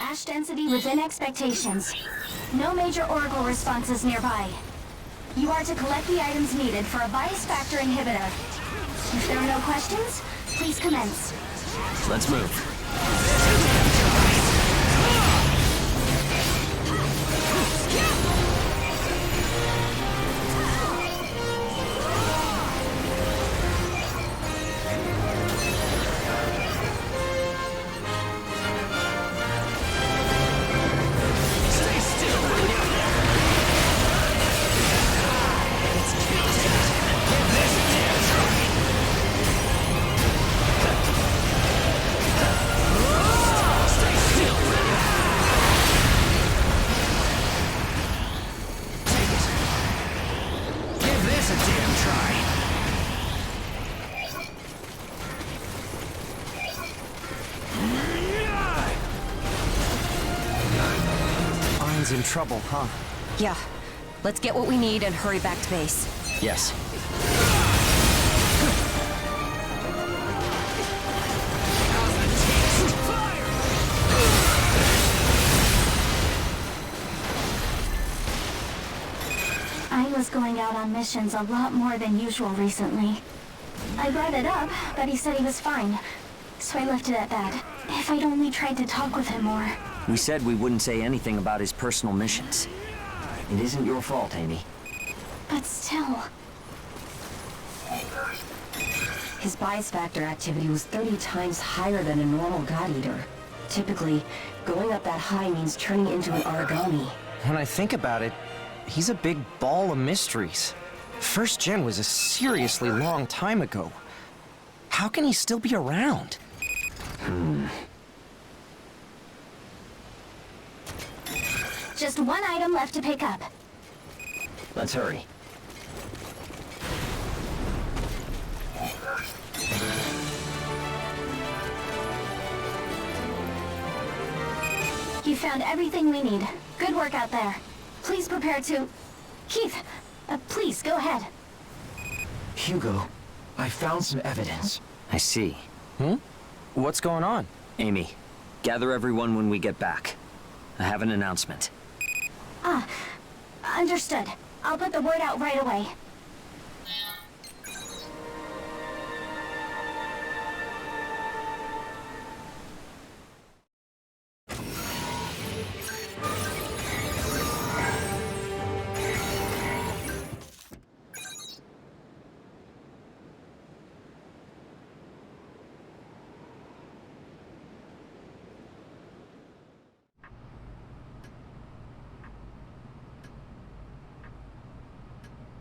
Ash density within expectations. No major Oracle responses nearby. You are to collect the items needed for a bias factor inhibitor. If there are no questions, please commence. Let's move. In trouble, huh? Yeah. Let's get what we need and hurry back to base. Yes. I was going out on missions a lot more than usual recently. I brought it up, but he said he was fine. So I left it at that. If I'd only tried to talk with him more. We said we wouldn't say anything about his personal missions. It isn't your fault, Amy. But still... His bias factor activity was 30 times higher than a normal God Eater. Typically, going up that high means turning into an origami. When I think about it, he's a big ball of mysteries. First Gen was a seriously long time ago. How can he still be around? Just one item left to pick up. Let's hurry. You found everything we need. Good work out there. Please prepare to... Keith, please, go ahead. Hugo, I found some evidence. I see. What's going on? Amy, gather everyone when we get back. I have an announcement. Understood. I'll put the word out right away.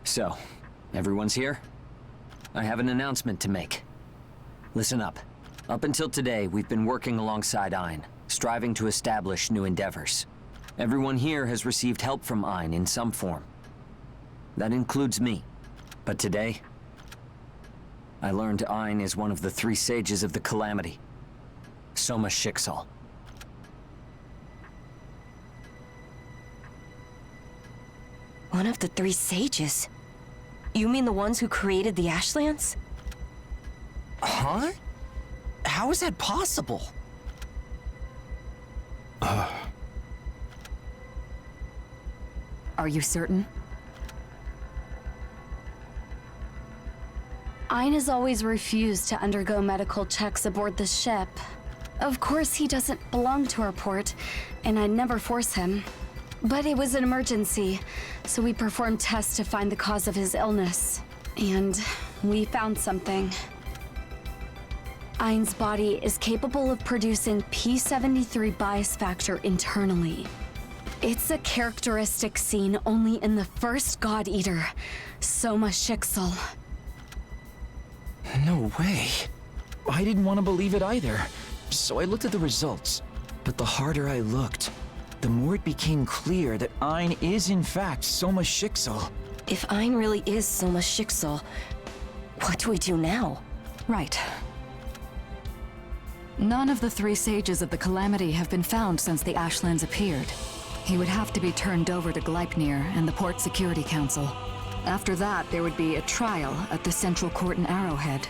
So, everyone's here? I have an announcement to make. Listen up. Up until today, we've been working alongside Ein, striving to establish new endeavors. Everyone here has received help from Ein in some form. That includes me. But today, I learned Ein is one of the 3 sages of the Calamity. Soma Schicksal. One of the 3 sages? You mean the ones who created the Ashlands? Huh? How is that possible? Are you certain? Ein has always refused to undergo medical checks aboard the ship. Of course, he doesn't belong to our port, and I'd never force him. But it was an emergency, so we performed tests to find the cause of his illness. And we found something. Ein's body is capable of producing P73 bias factor internally. It's a characteristic seen only in the first God Eater, Soma Schicksal. No way. I didn't want to believe it either. So I looked at the results. But the harder I looked, the more it became clear that Ein is in fact Soma Schicksal. If Ein really is Soma Schicksal, what do we do now? Right. None of the 3 sages of the Calamity have been found since the Ashlands appeared. He would have to be turned over to Gleipnir and the Port Security Council. After that, there would be a trial at the Central Court in Arrowhead.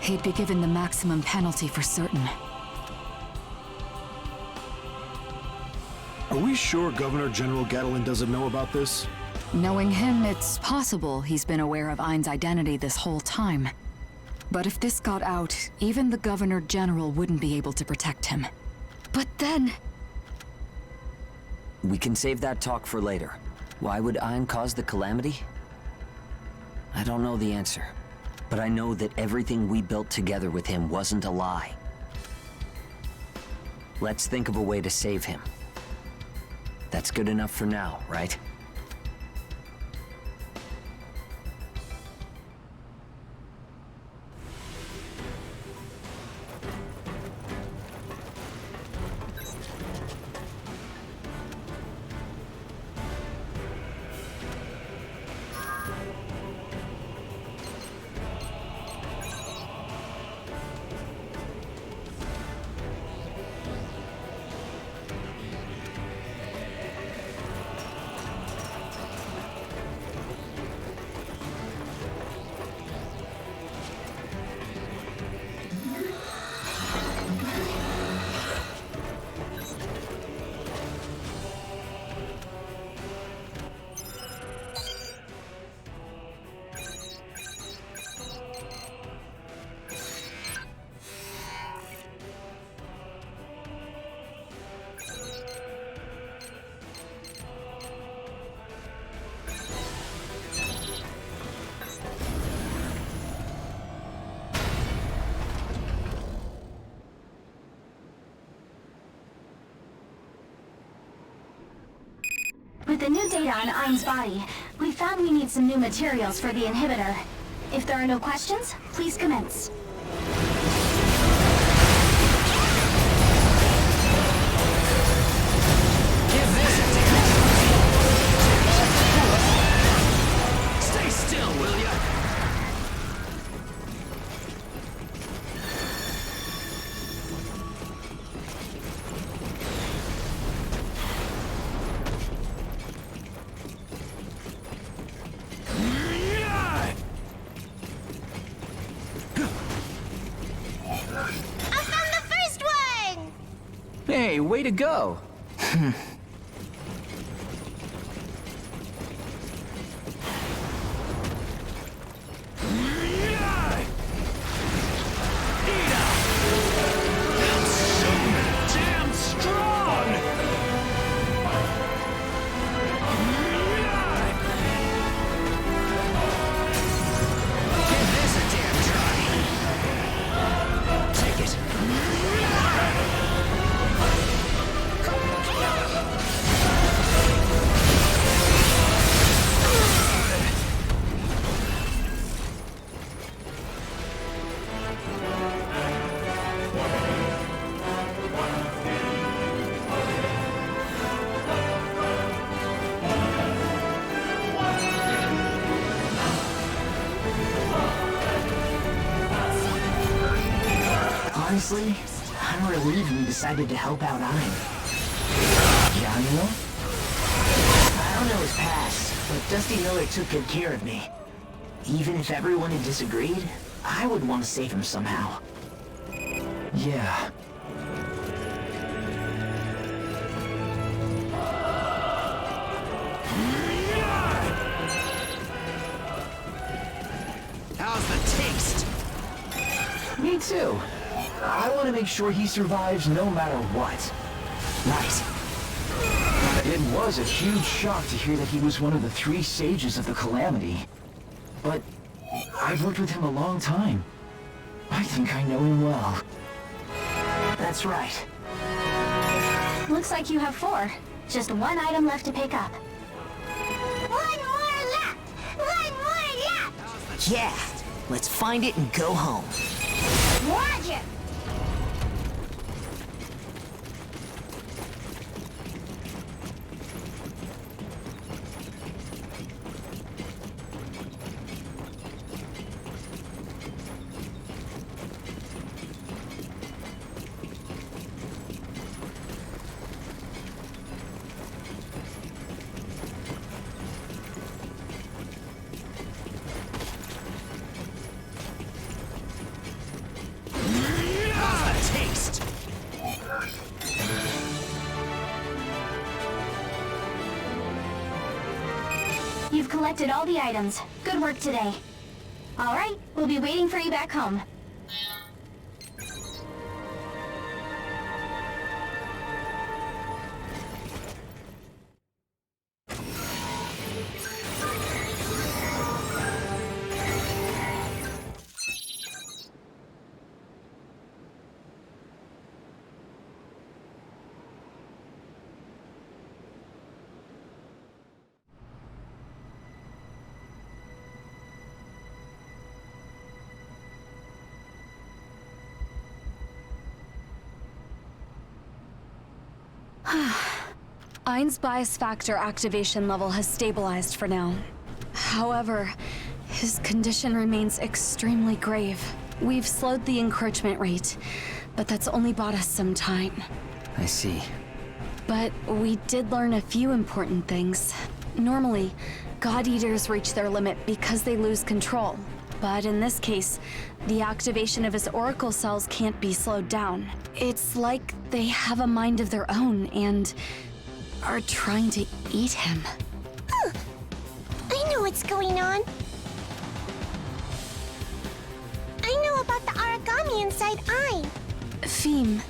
He'd be given the maximum penalty for certain. Are we sure Governor General Gatlin doesn't know about this? Knowing him, it's possible he's been aware of Ein's identity this whole time. But if this got out, even the Governor General wouldn't be able to protect him. But then... We can save that talk for later. Why would Ein cause the calamity? I don't know the answer. But I know that everything we built together with him wasn't a lie. Let's think of a way to save him. That's good enough for now, right? With the new data on Ein's body, we found we need some new materials for the inhibitor. If there are no questions, please commence. Stay still, will ya? Hey, way to go! Honestly, I'm relieved we decided to help out Ein. Daniel? I don't know his past, but Dusty Miller took good care of me. Even if everyone had disagreed, I would want to save him somehow. Yeah. How's the taste? Me too. I want to make sure he survives no matter what. Right. It was a huge shock to hear that he was one of the 3 sages of the Calamity. But I've worked with him a long time. I think I know him well. That's right. Looks like you have 4. Just one item left to pick up. One more left! One more left! Yeah, let's find it and go home. Roger! collected all the items. Good work today. Alright, we'll be waiting for you back home. Ein's bias factor activation level has stabilized for now. However, his condition remains extremely grave. We've slowed the encroachment rate, but that's only bought us some time. I see. But we did learn a few important things. Normally, God Eaters reach their limit because they lose control. But in this case, the activation of his Oracle cells can't be slowed down. It's like they have a mind of their own and are trying to eat him. I know what's going on. I know about the origami inside Ein. Pheme,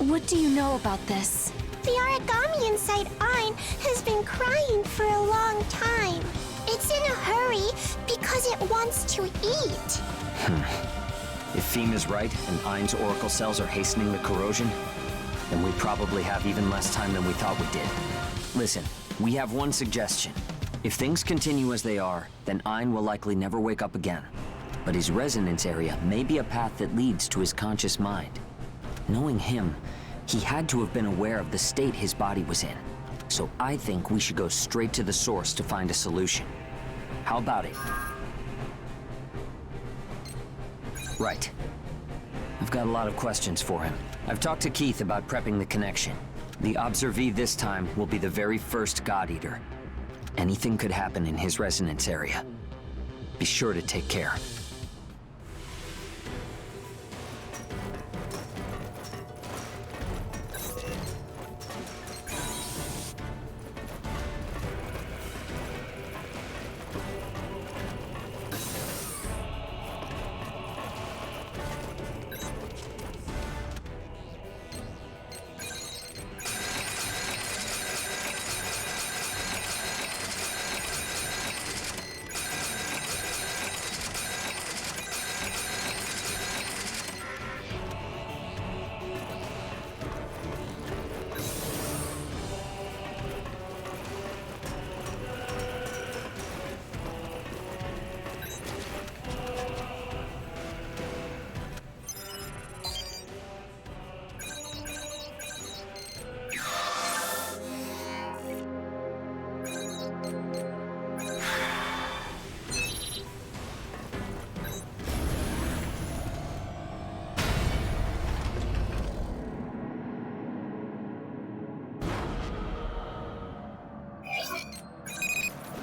what do you know about this? The origami inside Ein has been crying for a long time. It's in a hurry because it wants to eat. If Pheme is right and Ein's Oracle cells are hastening the corrosion, then we probably have even less time than we thought we did. Listen, we have one suggestion. If things continue as they are, then Ein will likely never wake up again. But his resonance area may be a path that leads to his conscious mind. Knowing him, he had to have been aware of the state his body was in. So I think we should go straight to the source to find a solution. How about it? Right. I've got a lot of questions for him. I've talked to Keith about prepping the connection. The Observee this time will be the very first God Eater. Anything could happen in his resonance area. Be sure to take care.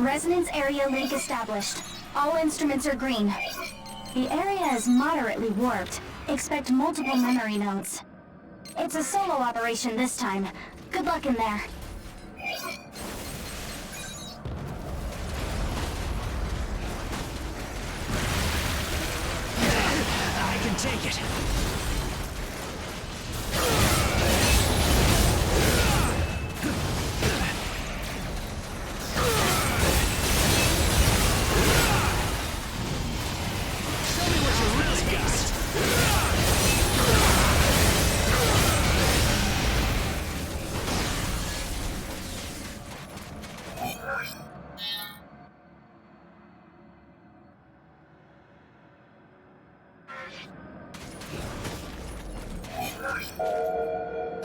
Resonance area link established. All instruments are green. The area is moderately warped. Expect multiple memory nodes. It's a solo operation this time. Good luck in there. I can take it.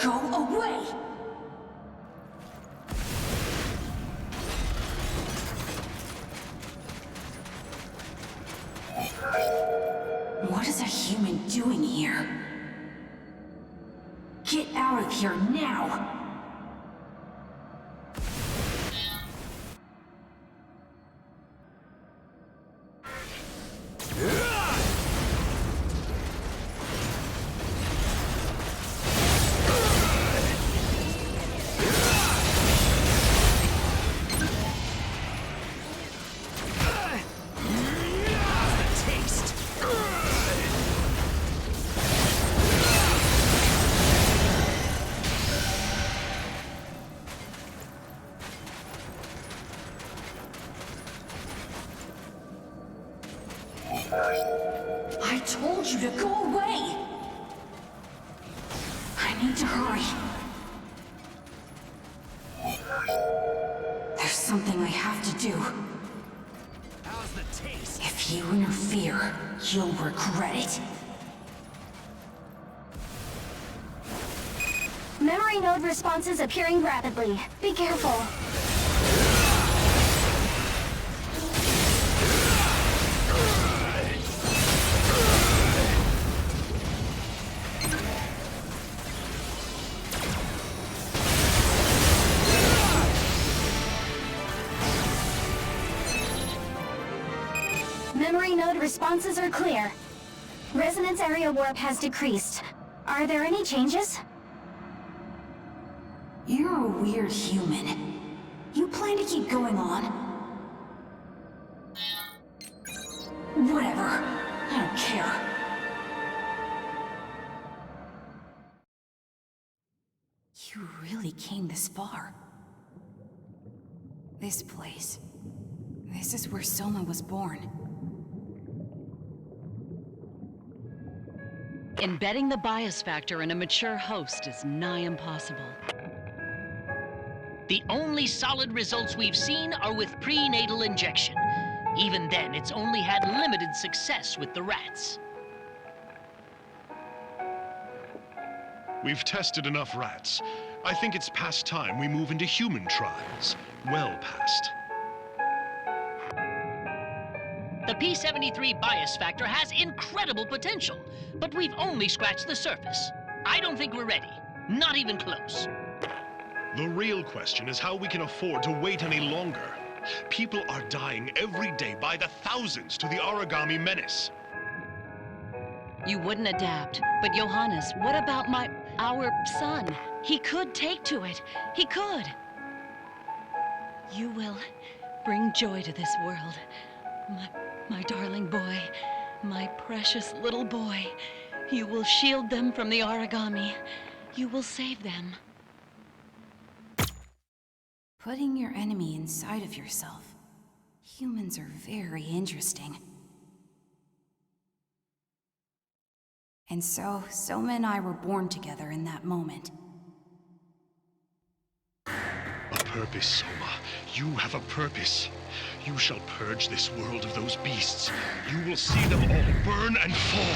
Go away! What is a human doing here? Get out of here now! I told you to go away! I need to hurry. There's something I have to do. How's the taste? If you interfere, you'll regret it. Memory node responses appearing rapidly. Be careful. Memory node responses are clear. Resonance area warp has decreased. Are there any changes? You're a weird human. You plan to keep going on? Whatever. I don't care. You really came this far. This place. This is where Soma was born. Embedding the bias factor in a mature host is nigh impossible. The only solid results we've seen are with prenatal injection. Even then, it's only had limited success with the rats. We've tested enough rats. I think it's past time we move into human trials. Well past. The P73 bias factor has incredible potential, but we've only scratched the surface. I don't think we're ready. Not even close. The real question is how we can afford to wait any longer. People are dying every day by the thousands to the origami menace. You wouldn't adapt, but Johannes, what about our son? He could take to it. He could. You will bring joy to this world. My darling boy, my precious little boy. You will shield them from the origami. You will save them. Putting your enemy inside of yourself. Humans are very interesting. And so, Soma and I were born together in that moment. A purpose, Soma. You have a purpose. You shall purge this world of those beasts. You will see them all burn and fall.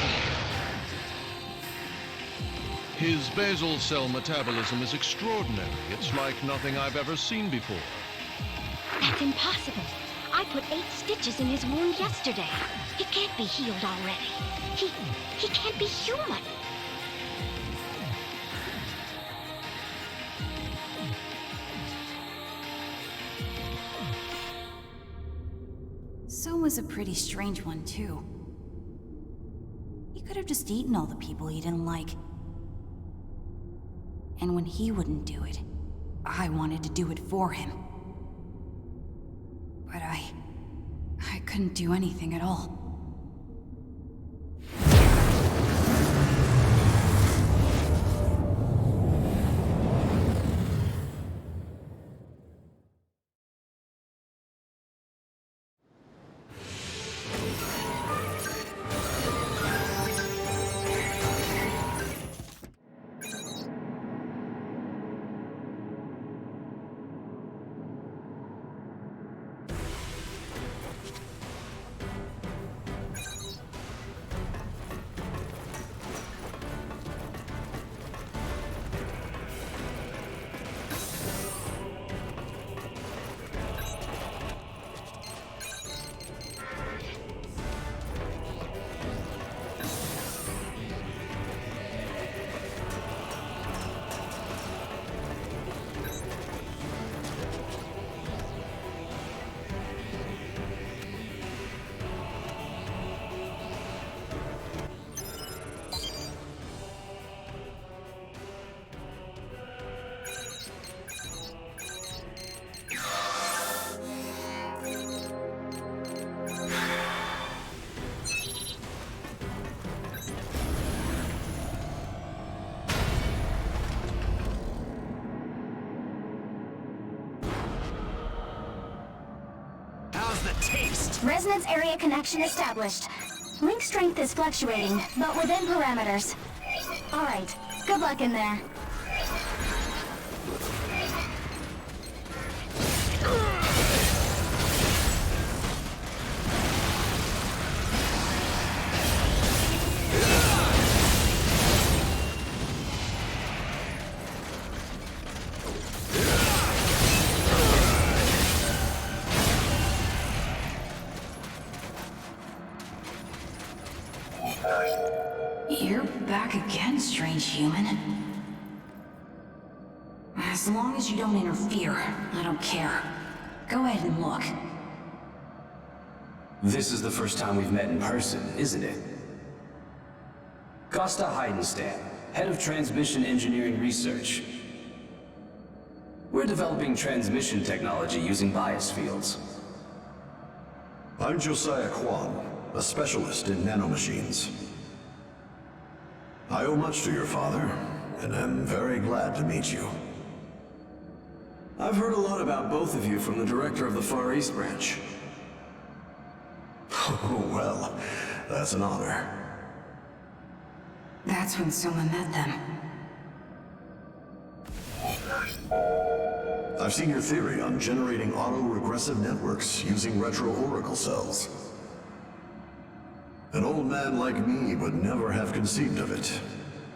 His basal cell metabolism is extraordinary. It's like nothing I've ever seen before. That's impossible. I put 8 stitches in his wound yesterday. He can't be healed already. He can't be human. Soma's a pretty strange one, too. He could have just eaten all the people he didn't like. And when he wouldn't do it, I wanted to do it for him. But I couldn't do anything at all. How's the taste? Resonance area connection established. Link strength is fluctuating, but within parameters. Alright, good luck in there. You're back again, strange human. As long as you don't interfere, I don't care. Go ahead and look. This is the first time we've met in person, isn't it? Costa Heidenstam, Head of Transmission Engineering Research. We're developing transmission technology using bias fields. I'm Josiah Kwan, a specialist in nanomachines. I owe much to your father, and I'm very glad to meet you. I've heard a lot about both of you from the director of the Far East branch. Oh, well, that's an honor. That's when Soma met them. I've seen your theory on generating auto-regressive networks using retro-oracle cells. An old man like me would never have conceived of it.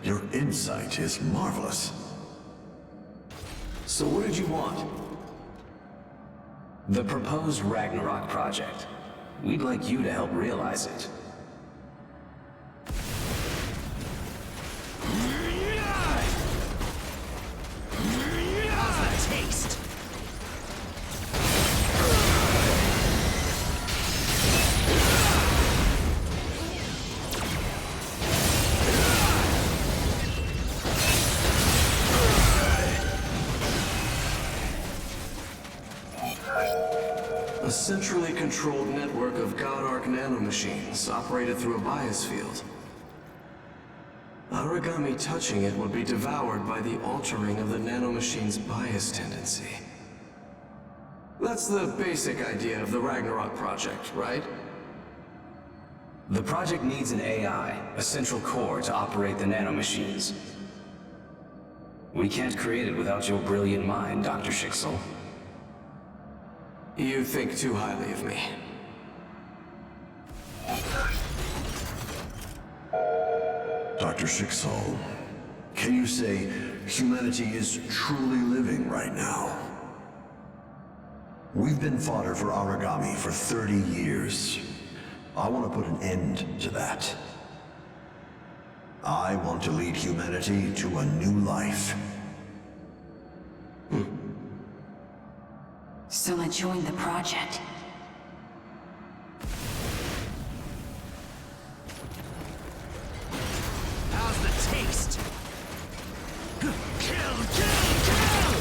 Your insight is marvelous. So what did you want? The proposed Ragnarok project. We'd like you to help realize it. How's that taste? A centrally controlled network of God Arc nanomachines operated through a bias field. Aragami touching it would be devoured by the altering of the nanomachine's bias tendency. That's the basic idea of the Ragnarok project, right? The project needs an AI, a central core, to operate the nanomachines. We can't create it without your brilliant mind, Dr. Schicksal. You think too highly of me. Dr. Schicksal, can you say humanity is truly living right now? We've been fodder for Aragami for 30 years. I want to put an end to that. I want to lead humanity to a new life. Soma joined the project. How's the taste? Kill, kill, kill!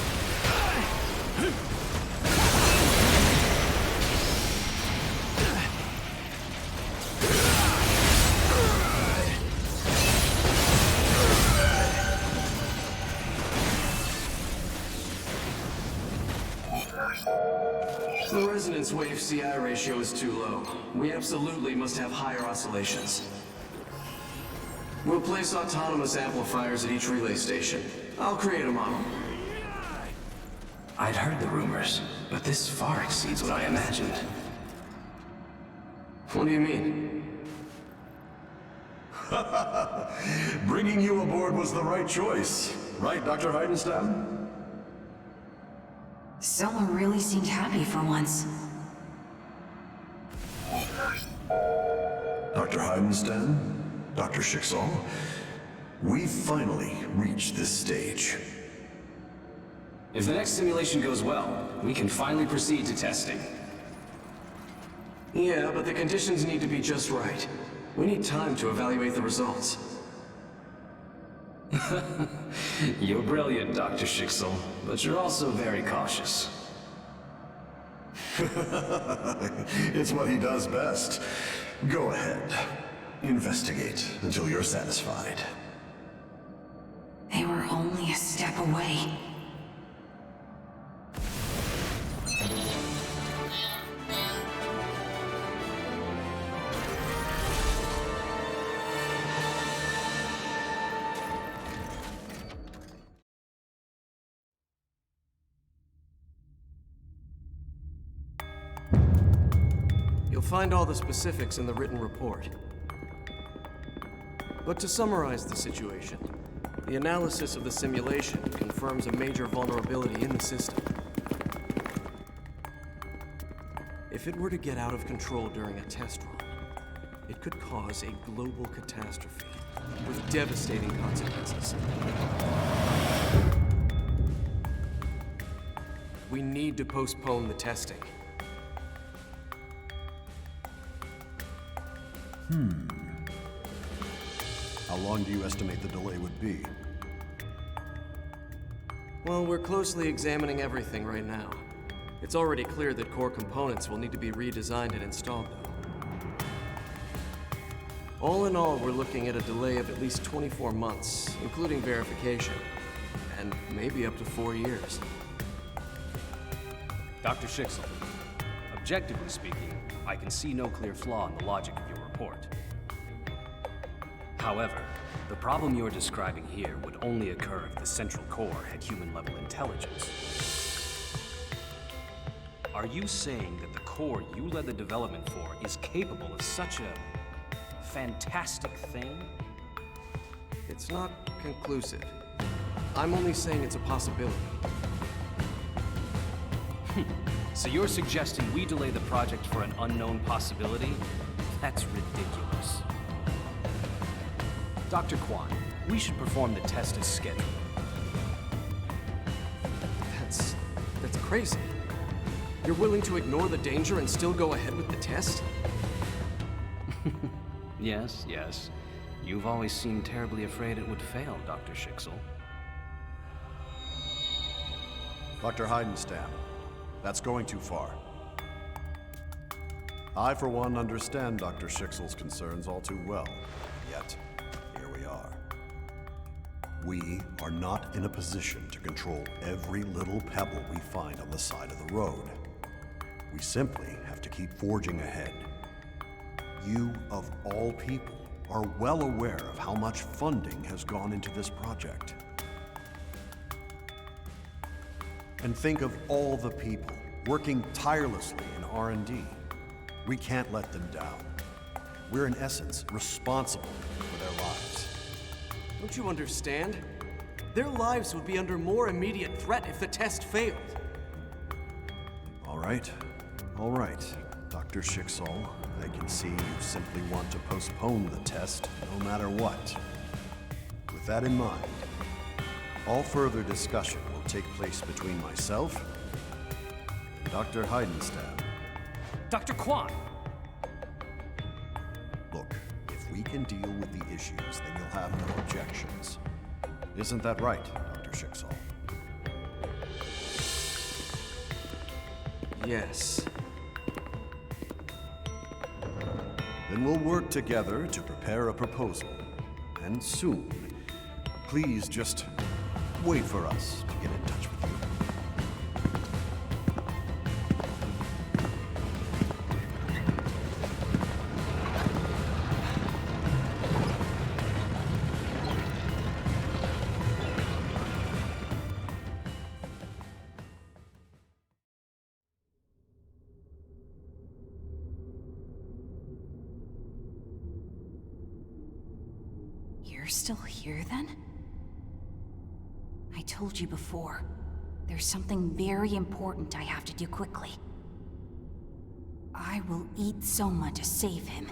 The resonance wave CI ratio is too low. We absolutely must have higher oscillations. We'll place autonomous amplifiers at each relay station. I'll create a model. I'd heard the rumors, but this far exceeds what I imagined. What do you mean? Bringing you aboard was the right choice. Right, Dr. Heidenstam? Soma really seemed happy for once. Dr. Heidenstam? Dr. Schicksal? We've finally reached this stage. If the next simulation goes well, we can finally proceed to testing. Yeah, but the conditions need to be just right. We need time to evaluate the results. You're brilliant, Dr. Schicksal, but you're also very cautious. It's what he does best. Go ahead. Investigate until you're satisfied. They were only a step away. You'll find all the specifics in the written report. But to summarize the situation, the analysis of the simulation confirms a major vulnerability in the system. If it were to get out of control during a test run, it could cause a global catastrophe with devastating consequences. We need to postpone the testing. How long do you estimate the delay would be? Well, we're closely examining everything right now. It's already clear that core components will need to be redesigned and installed, though. All in all, we're looking at a delay of at least 24 months, including verification, and maybe up to 4 years. Dr. Schicksal, objectively speaking, I can see no clear flaw in the logic of your report. However, the problem you're describing here would only occur if the Central Core had human-level intelligence. Are you saying that the core you led the development for is capable of such a fantastic thing? It's not conclusive. I'm only saying it's a possibility. So you're suggesting we delay the project for an unknown possibility? That's ridiculous. Dr. Kwan, we should perform the test as scheduled. That's crazy. You're willing to ignore the danger and still go ahead with the test? Yes. You've always seemed terribly afraid it would fail, Dr. Schicksal. Dr. Heidenstam, that's going too far. I, for one, understand Dr. Schicksal's concerns all too well. Yet, here we are. We are not in a position to control every little pebble we find on the side of the road. We simply have to keep forging ahead. You, of all people, are well aware of how much funding has gone into this project. And think of all the people working tirelessly in R&D. We can't let them down. We're in essence responsible for their lives. Don't you understand? Their lives would be under more immediate threat if the test failed. All right, Dr. Schicksal. I can see you simply want to postpone the test no matter what. With that in mind, all further discussion will take place between myself and Dr. Heidenstam. Dr. Kwan! Look, if we can deal with the issues, then you'll have no objections. Isn't that right, Dr. Schicksal? Yes. Then we'll work together to prepare a proposal. And soon. Please just wait for us to get in touch with you. You're still here, then? I told you before, there's something very important I have to do quickly. I will eat Soma to save him.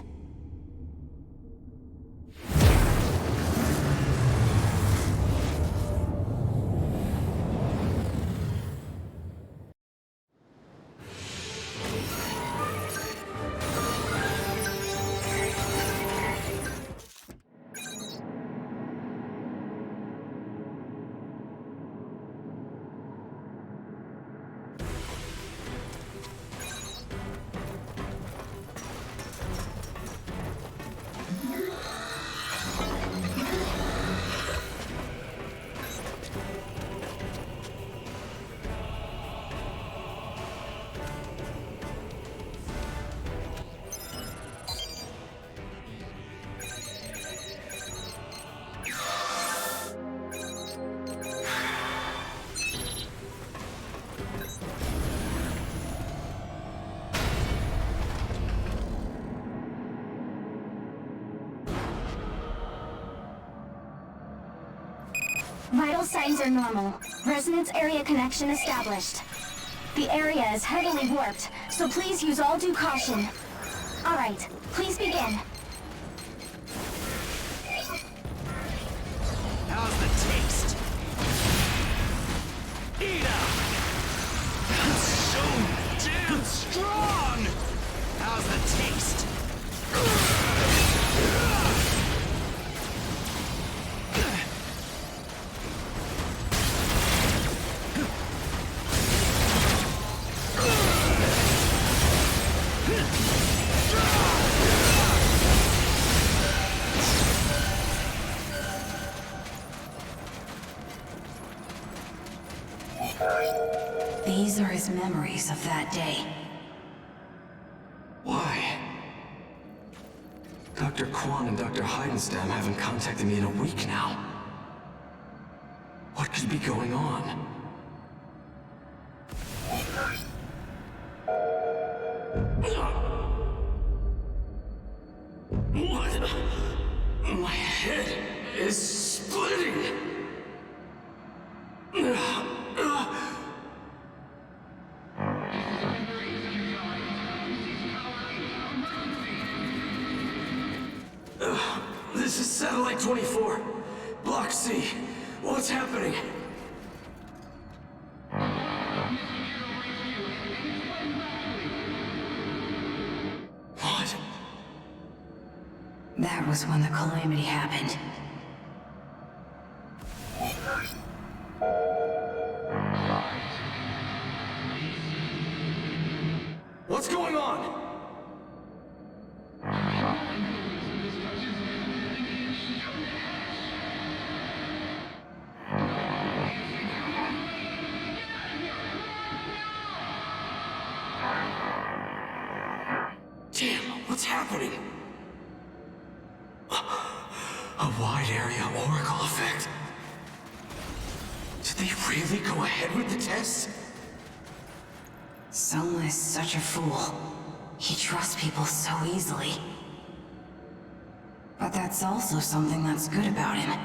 Vital signs are normal. Resonance area connection established. The area is heavily warped, so please use all due caution. All right, please begin. How's the taste? Eat up! That's so damn strong! How's the taste? These are his memories of that day. Why? Dr. Kwan and Dr. Heidenstam haven't contacted me in a week now. What could be going on? What? My head is splitting. This is Satellite 24. Block C. What's happening? What? That was when the calamity happened. What's going on? Damn, what's happening? A wide area oracle effect. Did they really go ahead with the test? Soma is such a fool. He trusts people so easily. But that's also something that's good about him.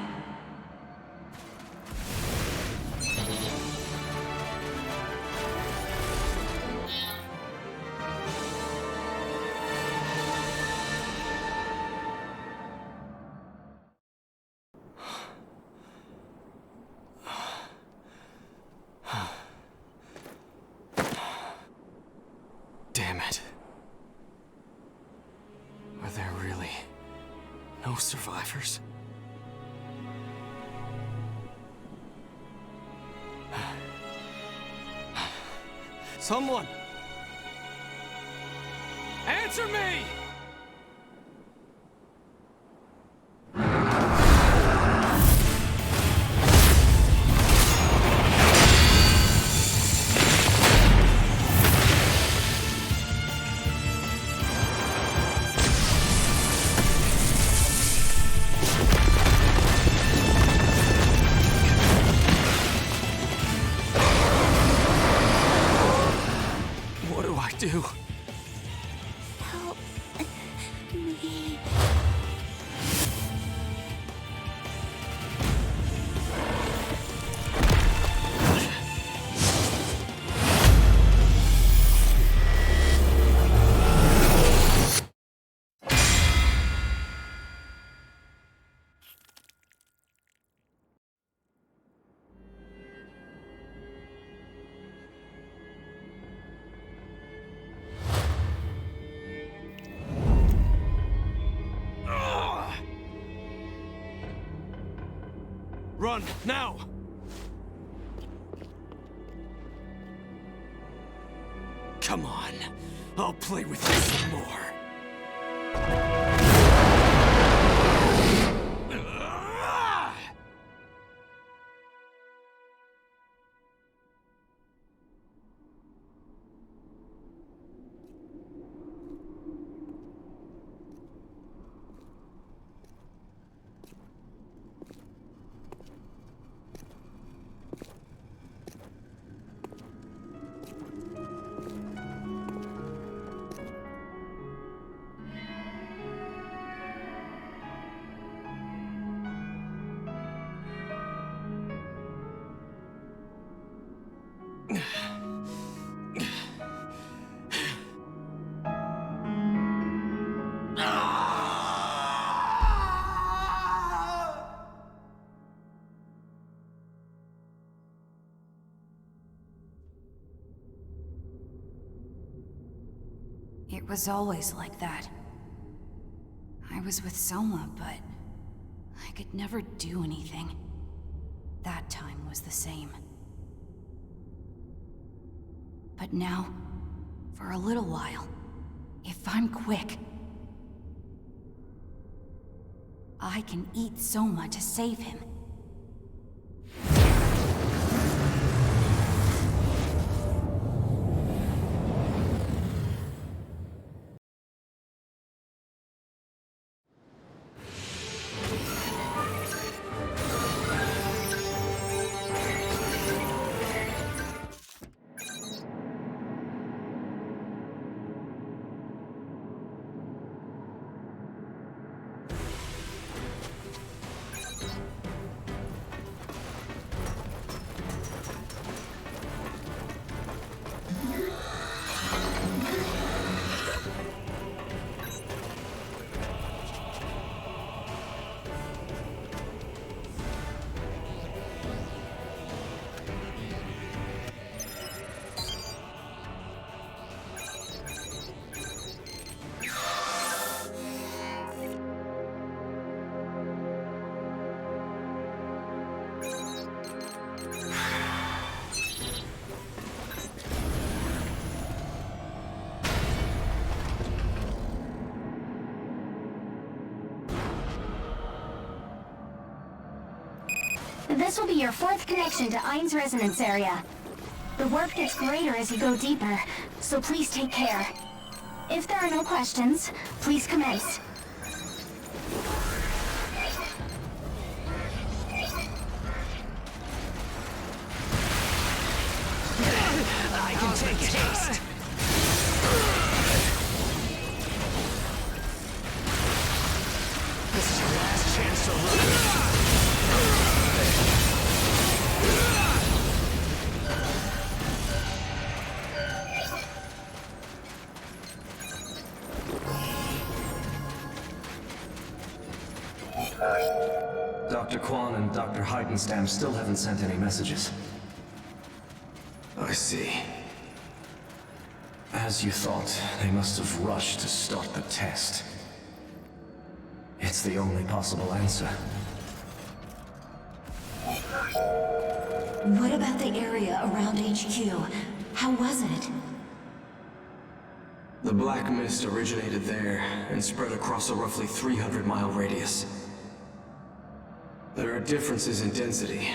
Damn it. Are there really no survivors? Someone! Answer me! What do I do? Help me. Run, now! Come on, I'll play with you some more. was always like that. I was with Selma, but I could never do anything. That time was the same. But now, for a little while, if I'm quick, I can eat Soma to save him. This will be your 4th connection to Ain's resonance area. The warp gets greater as you go deeper, so please take care. If there are no questions, please commence. I can take it. This is your last chance to learn. Dr. Quan and Dr. Heidenstam still haven't sent any messages. I see. As you thought, they must have rushed to start the test. It's the only possible answer. What about the area around HQ? How was it? The black mist originated there and spread across a roughly 300-mile radius. There are differences in density,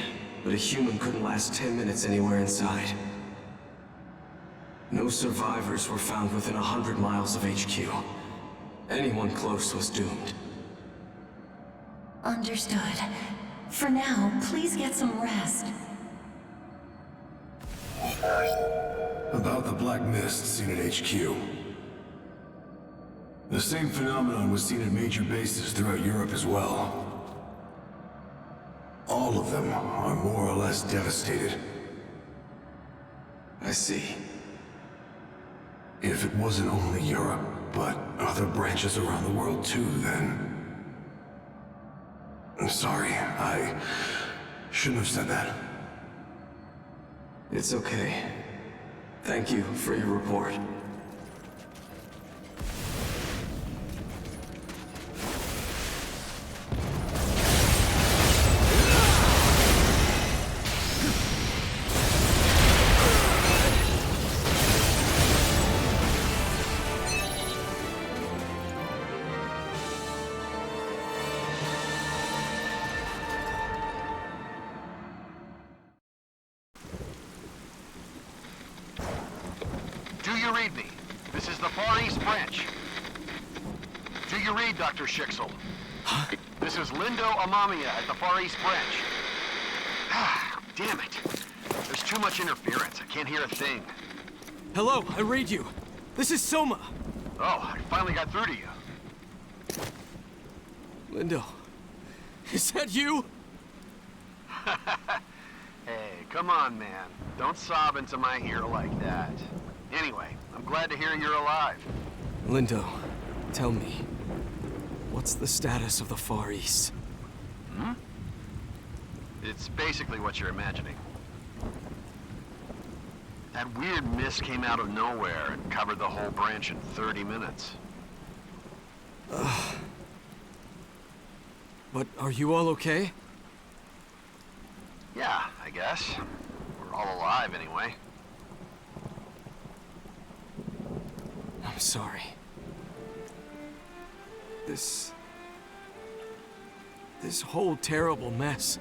but a human couldn't last 10 minutes anywhere inside. No survivors were found within 100 miles of HQ. Anyone close was doomed. Understood. For now, please get some rest. About the black mist seen at HQ. The same phenomenon was seen at major bases throughout Europe as well. All of them are more or less devastated. I see. If it wasn't only Europe, but other branches around the world too, then... I'm sorry, I shouldn't have said that. It's okay. Thank you for your report. Do you read me? This is the Far East Branch. Do you read, Dr. Schicksal? Huh? This is Lindo Amamiya at the Far East Branch. Damn it. There's too much interference. I can't hear a thing. Hello, I read you. This is Soma. Oh, I finally got through to you. Lindo, is that you? Hey, come on, man. Don't sob into my ear like that. Anyway, I'm glad to hear you're alive. Lindo, tell me, what's the status of the Far East? Hmm? It's basically what you're imagining. That weird mist came out of nowhere and covered the whole branch in 30 minutes. But are you all okay? Yeah, I guess. We're all alive anyway. I'm sorry. This whole terrible mess.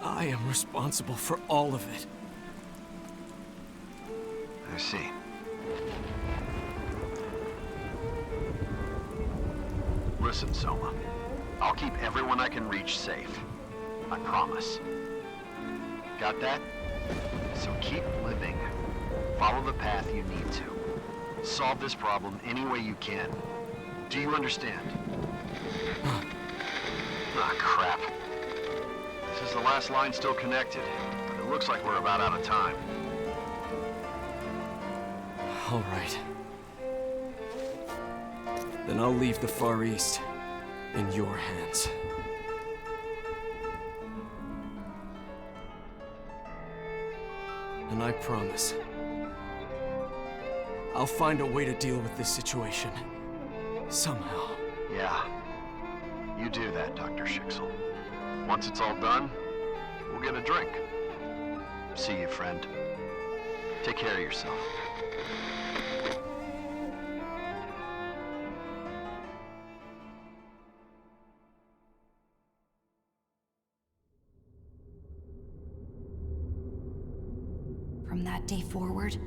I am responsible for all of it. I see. Listen, Soma. I'll keep everyone I can reach safe. I promise. Got that? So keep living. Follow the path you need to. Solve this problem any way you can. Do you understand? Ah, crap. This is the last line still connected, but it looks like we're about out of time. All right. Then I'll leave the Far East in your hands. And I promise, I'll find a way to deal with this situation. Somehow. Yeah. You do that, Dr. Schicksal. Once it's all done, we'll get a drink. See you, friend. Take care of yourself. From that day forward,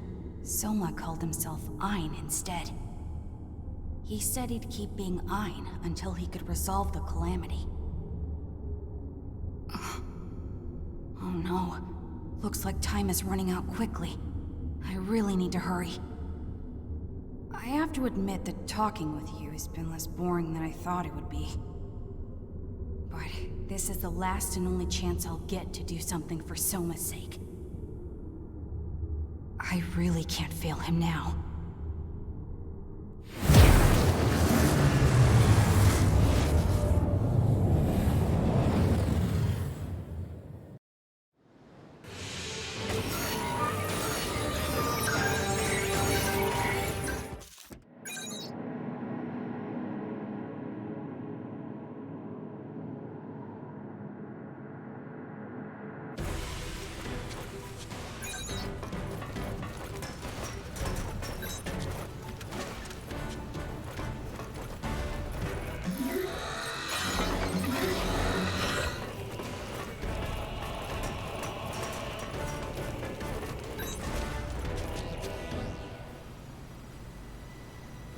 Soma called himself Ein instead. He said he'd keep being Ein until he could resolve the calamity. Oh no. Looks like time is running out quickly. I really need to hurry. I have to admit that talking with you has been less boring than I thought it would be. But this is the last and only chance I'll get to do something for Soma's sake. I really can't fail him now.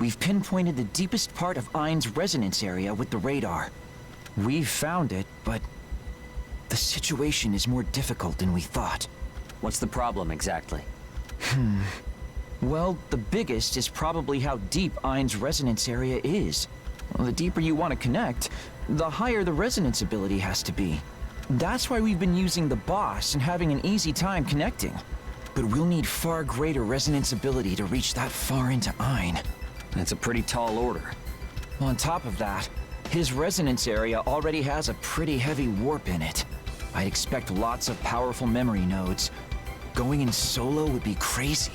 We've pinpointed the deepest part of Ein's resonance area with the radar. We've found it, but the situation is more difficult than we thought. What's the problem exactly? Well, the biggest is probably how deep Ein's resonance area is. Well, the deeper you want to connect, the higher the resonance ability has to be. That's why we've been using the boss and having an easy time connecting. But we'll need far greater resonance ability to reach that far into Ein. That's a pretty tall order. On top of that, his resonance area already has a pretty heavy warp in it. I'd expect lots of powerful memory nodes. Going in solo would be crazy.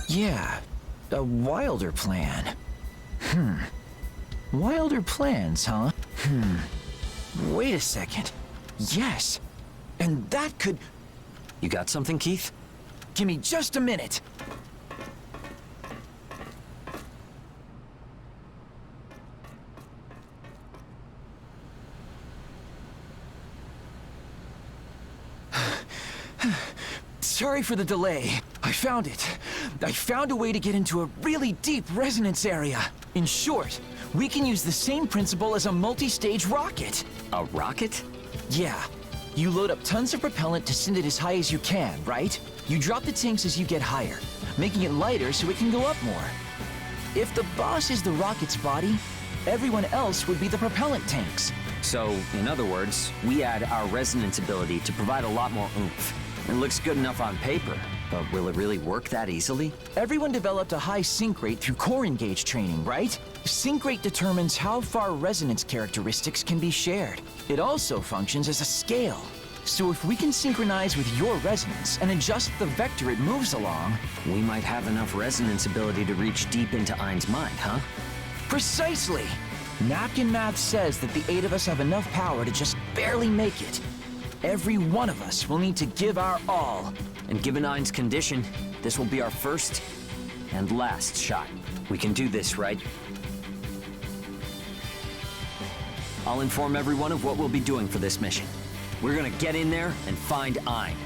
Yeah, a wilder plan. Wilder plans, huh? Wait a second. Yes. And that could... You got something, Keith? Give me just a minute. Sorry for the delay. I found it. I found a way to get into a really deep resonance area. In short, we can use the same principle as a multi-stage rocket. A rocket? Yeah. You load up tons of propellant to send it as high as you can, right? You drop the tanks as you get higher, making it lighter so it can go up more. If the boss is the rocket's body, everyone else would be the propellant tanks. So, in other words, we add our resonance ability to provide a lot more oomph. It looks good enough on paper, but will it really work that easily? Everyone developed a high sync rate through core engage training, right? Sync rate determines how far resonance characteristics can be shared. It also functions as a scale. So if we can synchronize with your resonance and adjust the vector it moves along... We might have enough resonance ability to reach deep into Ein's mind, huh? Precisely! Napkin Math says that the 8 of us have enough power to just barely make it. Every one of us will need to give our all. And given Ein's condition, this will be our first and last shot. We can do this, right? I'll inform everyone of what we'll be doing for this mission. We're gonna get in there and find Ein.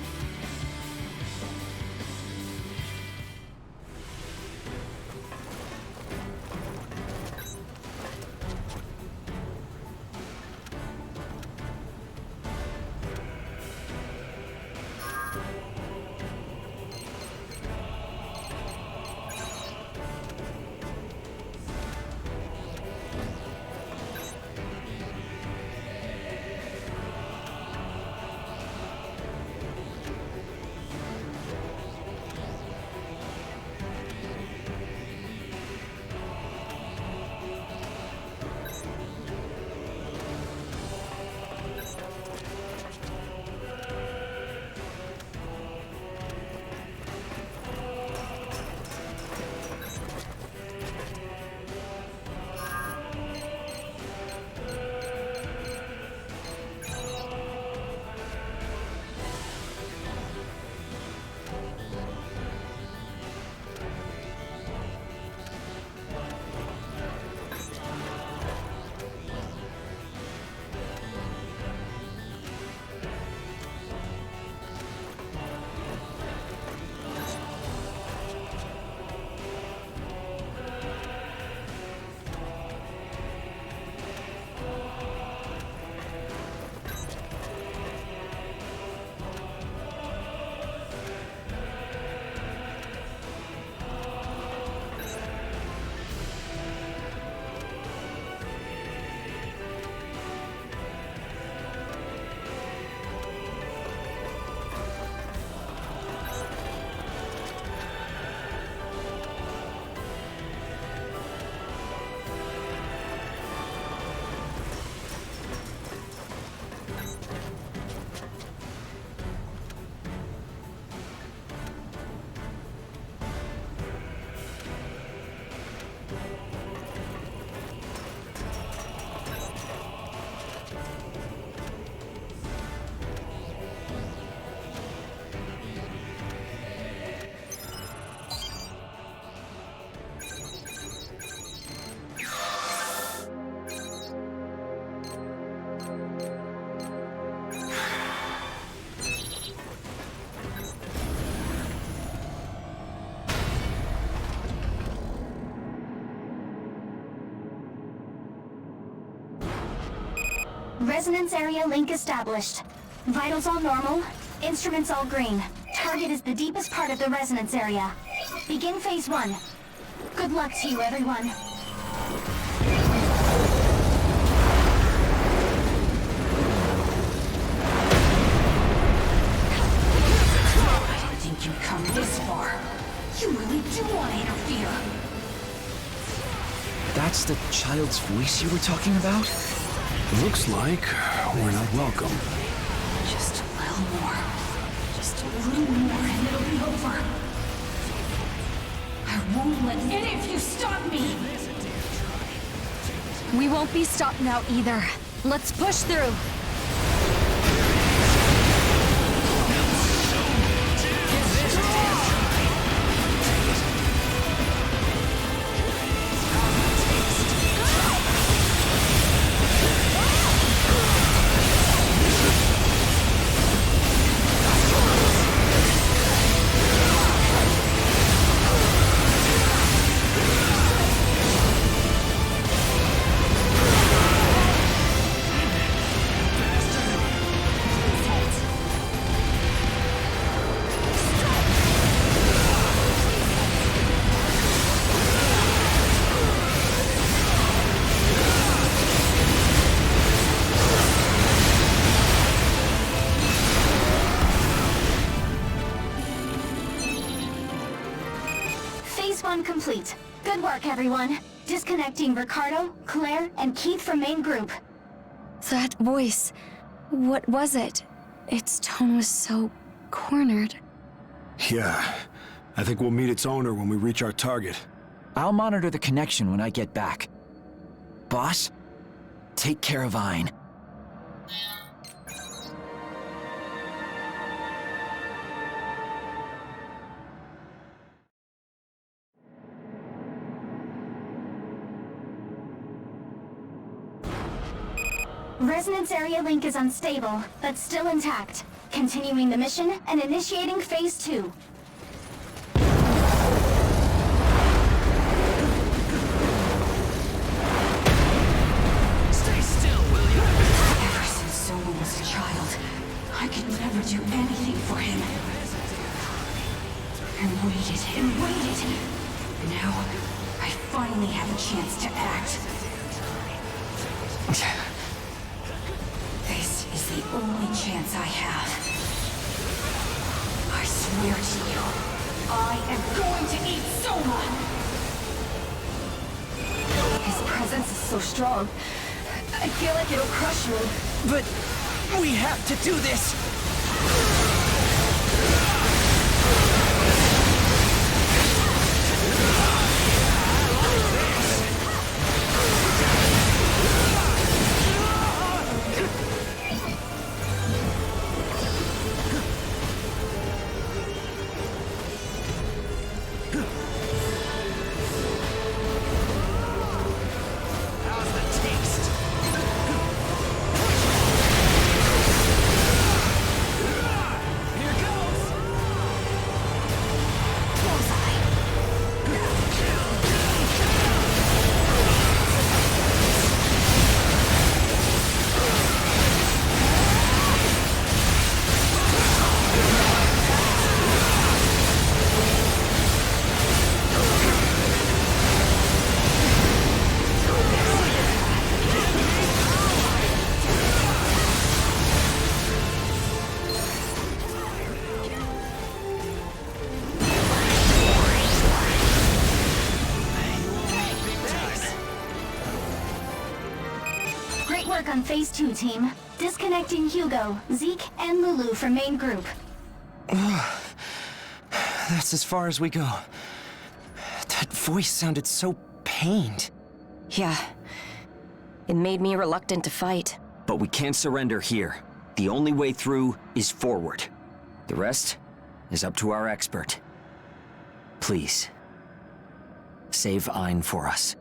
Resonance area link established. Vitals all normal, instruments all green. Target is the deepest part of the resonance area. Begin phase 1. Good luck to you, everyone. I didn't think you'd come this far. You really do want to interfere. That's the child's voice you were talking about? Looks like we're not welcome. Just a little more. Just a little more and it'll be over. I won't let any of you stop me! We won't be stopped now either. Let's push through. Phase 1 complete. Good work, everyone. Disconnecting Ricardo, Claire, and Keith from main group. That voice, what was it? Its tone was so cornered. Yeah. I think we'll meet its owner when we reach our target. I'll monitor the connection when I get back. Boss, take care of Ein. Resonance area link is unstable, but still intact. Continuing the mission and initiating Phase 2. Stay still, will you? Ever since Soma was a child, I could never do anything for him. And waited. Now, I finally have a chance to act. This is the only chance I have. I swear to you, I am going to eat Soma! His presence is so strong. I feel like it'll crush me. But we have to do this! On Phase 2, team. Disconnecting Hugo, Zeke, and Lulu from main group. That's as far as we go. That voice sounded so pained. Yeah. It made me reluctant to fight. But we can't surrender here. The only way through is forward. The rest is up to our expert. Please, save Ein for us.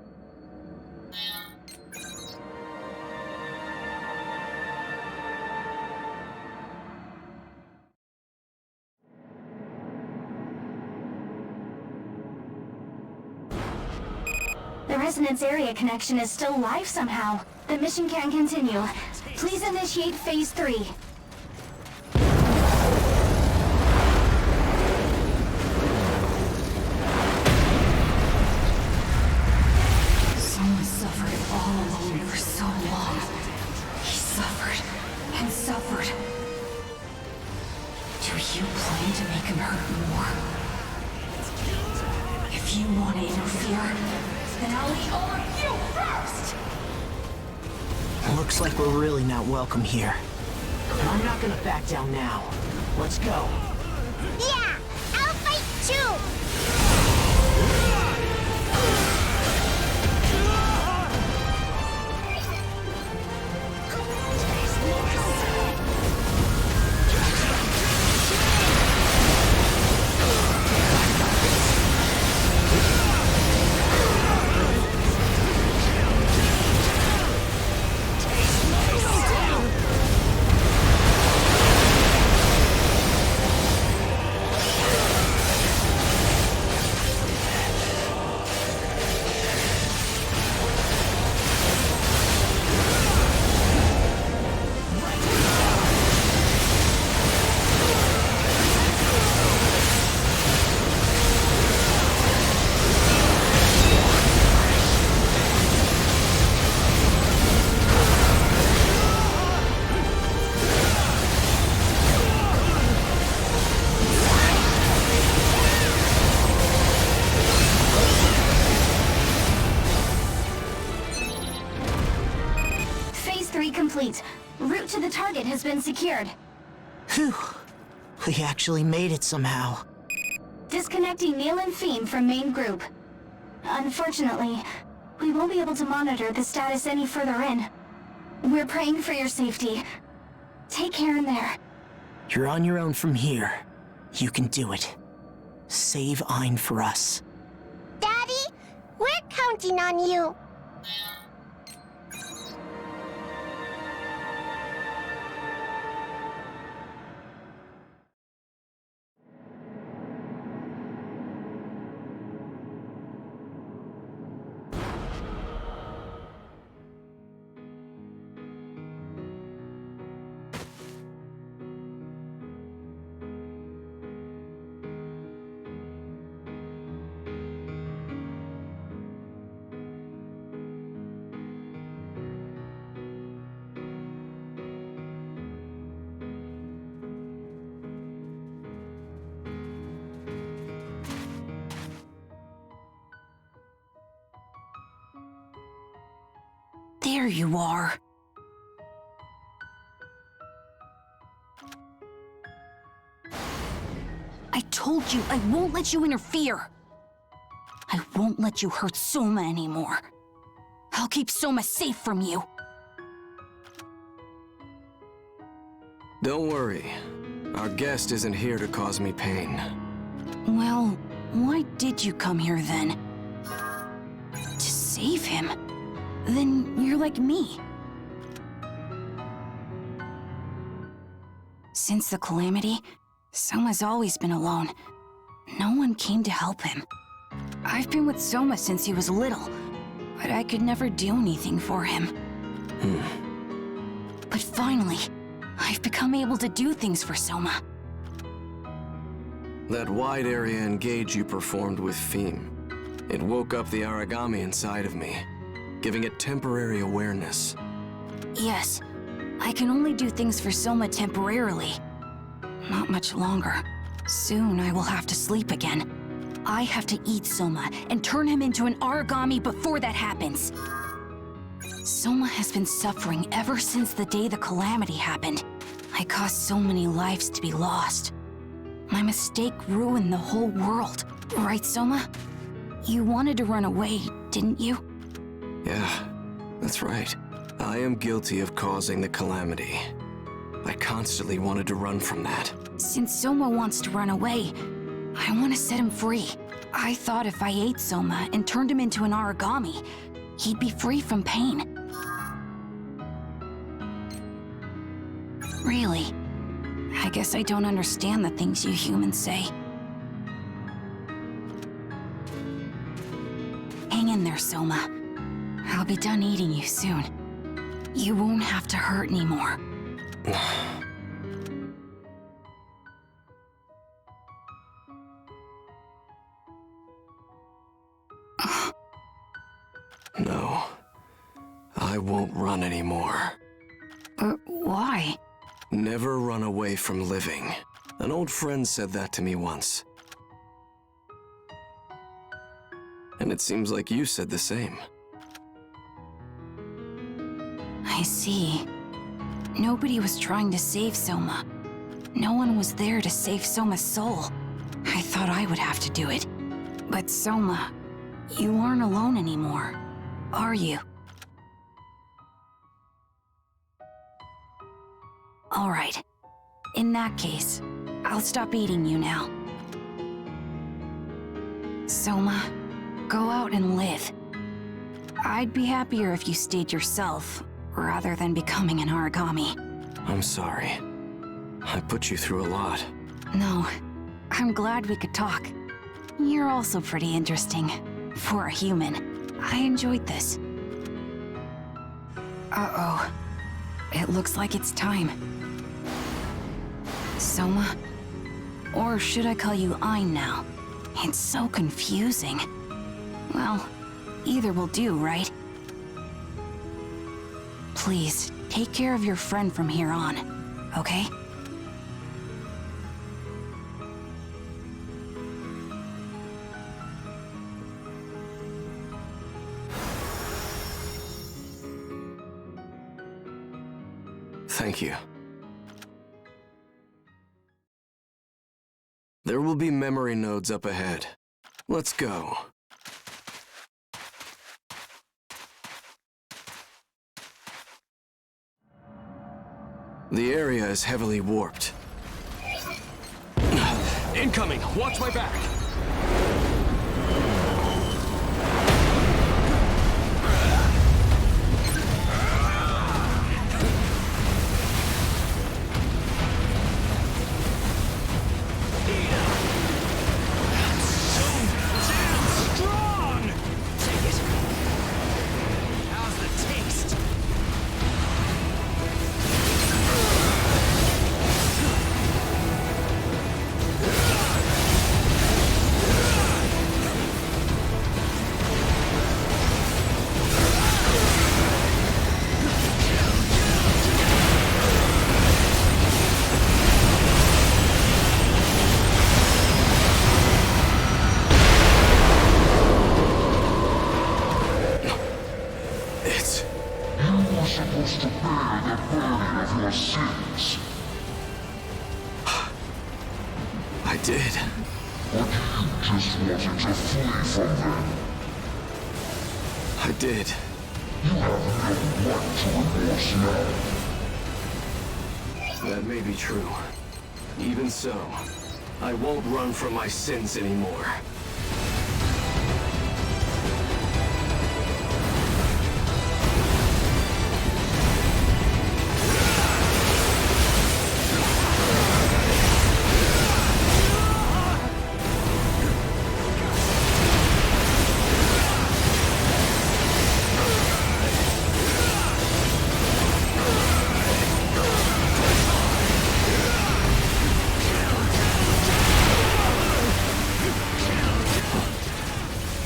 The resonance area connection is still live somehow. The mission can continue. Please initiate Phase 3. Soma suffered all alone for so long. He suffered and suffered. Do you plan to make him hurt more? If you want to interfere, then I'll eat all of you first! Looks like we're really not welcome here. I'm not gonna back down now. Let's go. Yeah, I'll fight too! complete. Route to the target has been secured. Phew. We actually made it somehow. Disconnecting Neil and Fiend from main group. Unfortunately, we won't be able to monitor the status any further in. We're praying for your safety. Take care in there. You're on your own from here. You can do it. Save Ein for us. Daddy, we're counting on you. There you are. I told you I won't let you interfere. I won't let you hurt Soma anymore. I'll keep Soma safe from you. Don't worry. Our guest isn't here to cause me pain. Well, why did you come here then? To save him? Then you're like me. Since the Calamity, Soma's always been alone. No one came to help him. I've been with Soma since he was little, but I could never do anything for him. But finally, I've become able to do things for Soma. That wide area engage you performed with Pheme. It woke up the Aragami inside of me, giving it temporary awareness. Yes, I can only do things for Soma temporarily. Not much longer. Soon I will have to sleep again. I have to eat Soma and turn him into an Aragami before that happens. Soma has been suffering ever since the day the Calamity happened. I caused so many lives to be lost. My mistake ruined the whole world. Right, Soma? You wanted to run away, didn't you? Yeah, that's right. I am guilty of causing the Calamity. I constantly wanted to run from that. Since Soma wants to run away, I want to set him free. I thought if I ate Soma and turned him into an Aragami, he'd be free from pain. Really? I guess I don't understand the things you humans say. Hang in there, Soma. I'll be done eating you soon. You won't have to hurt anymore. No. I won't run anymore. Why? Never run away from living. An old friend said that to me once. And it seems like you said the same. I see. Nobody was trying to save Soma. No one was there to save Soma's soul. I thought I would have to do it. But Soma, you aren't alone anymore, are you? All right. In that case, I'll stop eating you now. Soma, go out and live. I'd be happier if you stayed yourself, rather than becoming an Aragami. I'm sorry. I put you through a lot. No, I'm glad we could talk. You're also pretty interesting. For a human. I enjoyed this. Uh-oh. It looks like it's time. Soma? Or should I call you Ein now? It's so confusing. Well, either will do, right? Please, take care of your friend from here on, okay? Thank you. There will be memory nodes up ahead. Let's go. The area is heavily warped. Incoming! Watch my back! I did. But you just wanted to flee from them. I did. You have no right to remorse now. That may be true. Even so, I won't run from my sins anymore.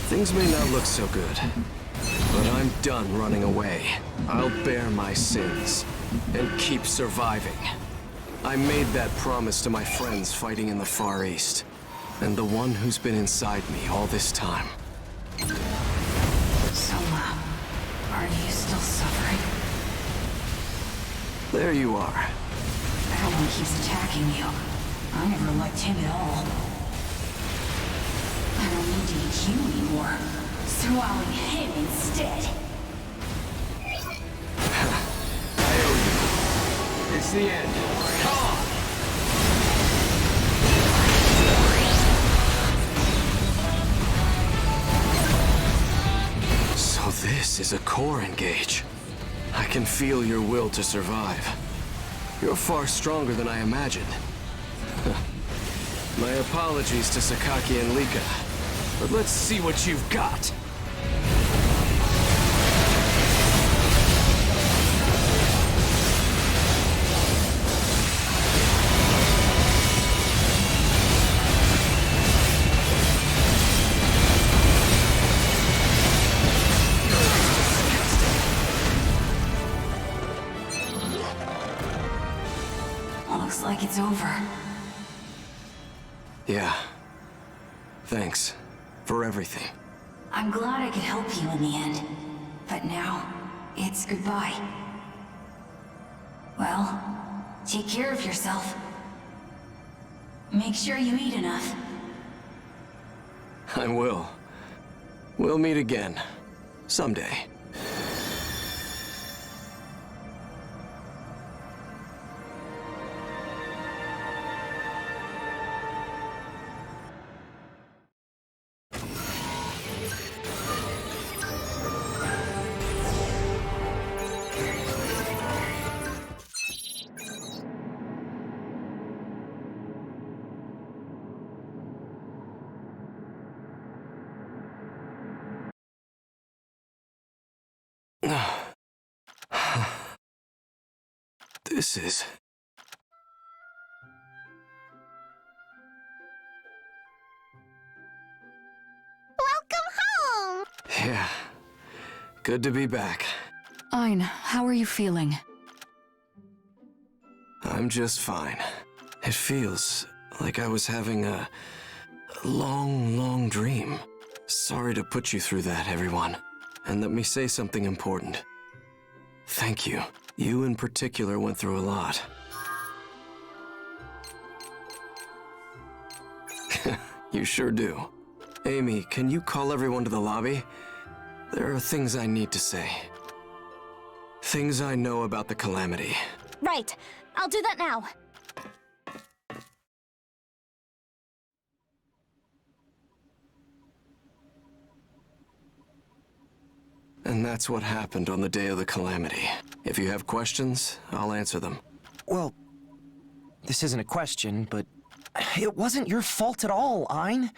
Things may not look so good, but I'm done running away. I'll bear my sins and keep surviving. I made that promise to my friends fighting in the Far East, and the one who's been inside me all this time. Soma, are you still suffering? There you are. That one keeps attacking you. I never liked him at all. I don't need to eat you anymore. Swallowing him instead. I owe you. It's the end. Come on! So this is a core engage. I can feel your will to survive. You're far stronger than I imagined. My apologies to Sakaki and Lika, but let's see what you've got. Looks like it's over. Yeah. Thanks for everything. I'm glad I could help you in the end. But now, it's goodbye. Well, take care of yourself. Make sure you eat enough. I will. We'll meet again. Someday. This is... Welcome home! Yeah. Good to be back. Ein, how are you feeling? I'm just fine. It feels like I was having a long, long dream. Sorry to put you through that, everyone. And let me say something important. Thank you. You in particular went through a lot. You sure do. Amy, can you call everyone to the lobby? There are things I need to say. Things I know about the Calamity. Right. I'll do that now. And that's what happened on the day of the Calamity. If you have questions, I'll answer them. Well, this isn't a question, but it wasn't your fault at all, Ein.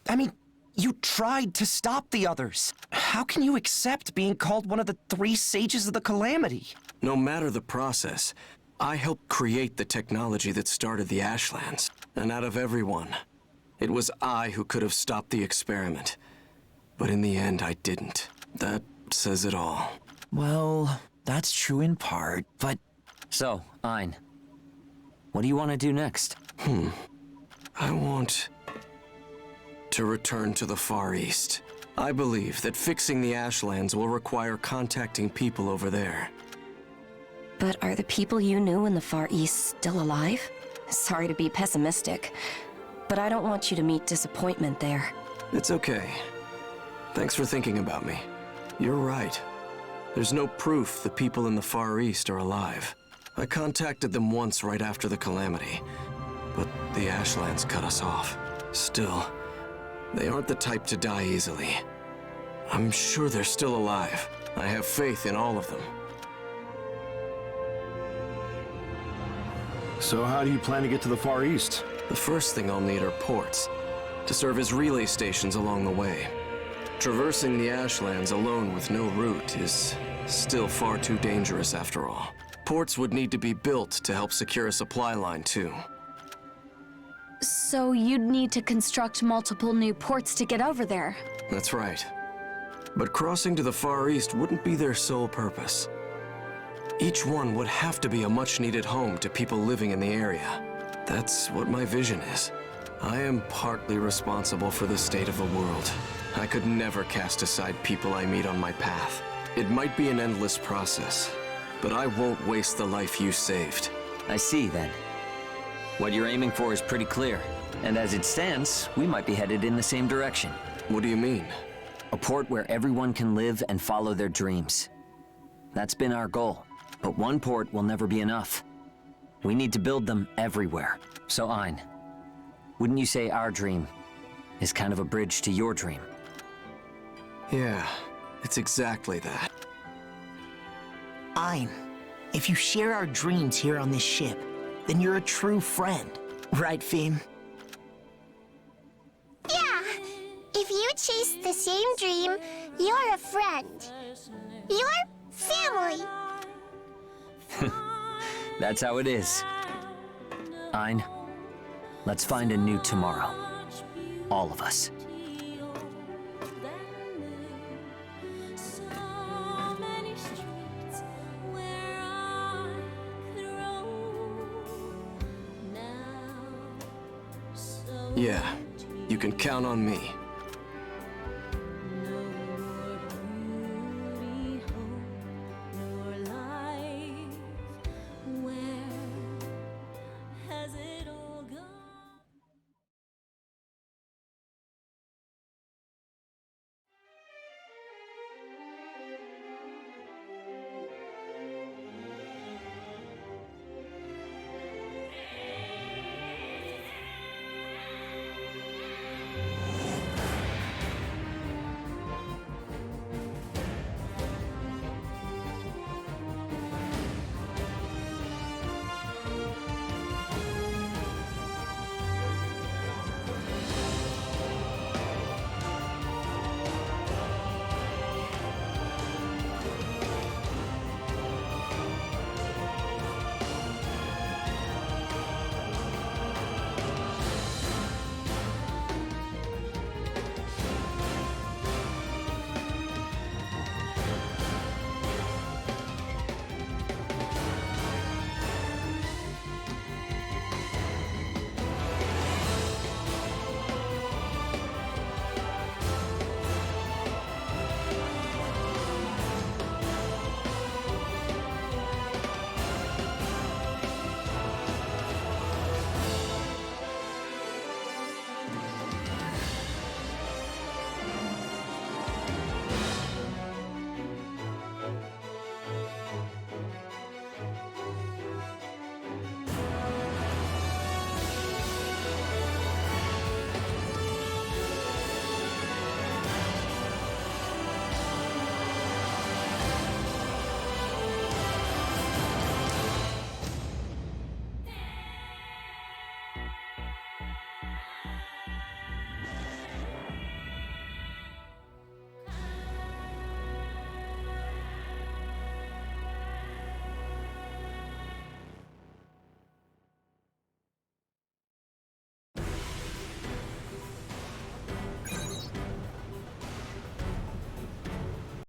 I mean, you tried to stop the others. How can you accept being called one of the 3 sages of the Calamity? No matter the process, I helped create the technology that started the Ashlands. And out of everyone, it was I who could have stopped the experiment. But in the end, I didn't. That says it all. Well, that's true in part, but... So, Ein, what do you want to do next? I want to return to the Far East. I believe that fixing the Ashlands will require contacting people over there. But are the people you knew in the Far East still alive? Sorry to be pessimistic, but I don't want you to meet disappointment there. It's okay. Thanks for thinking about me. You're right. There's no proof the people in the Far East are alive. I contacted them once right after the Calamity, but the Ashlands cut us off. Still, they aren't the type to die easily. I'm sure they're still alive. I have faith in all of them. So how do you plan to get to the Far East? The first thing I'll need are ports, to serve as relay stations along the way. Traversing the Ashlands alone with no route is still far too dangerous after all. Ports would need to be built to help secure a supply line too. So you'd need to construct multiple new ports to get over there. That's right. But crossing to the Far East wouldn't be their sole purpose. Each one would have to be a much-needed home to people living in the area. That's what my vision is. I am partly responsible for the state of the world. I could never cast aside people I meet on my path. It might be an endless process, but I won't waste the life you saved. I see, then. What you're aiming for is pretty clear. And as it stands, we might be headed in the same direction. What do you mean? A port where everyone can live and follow their dreams. That's been our goal. But one port will never be enough. We need to build them everywhere. So, Ein, wouldn't you say our dream is kind of a bridge to your dream? Yeah, it's exactly that. Ein, if you share our dreams here on this ship, then you're a true friend. Right, Phim? Yeah! If you chase the same dream, you're a friend. You're family. That's how it is. Ein, let's find a new tomorrow. All of us. Yeah, you can count on me.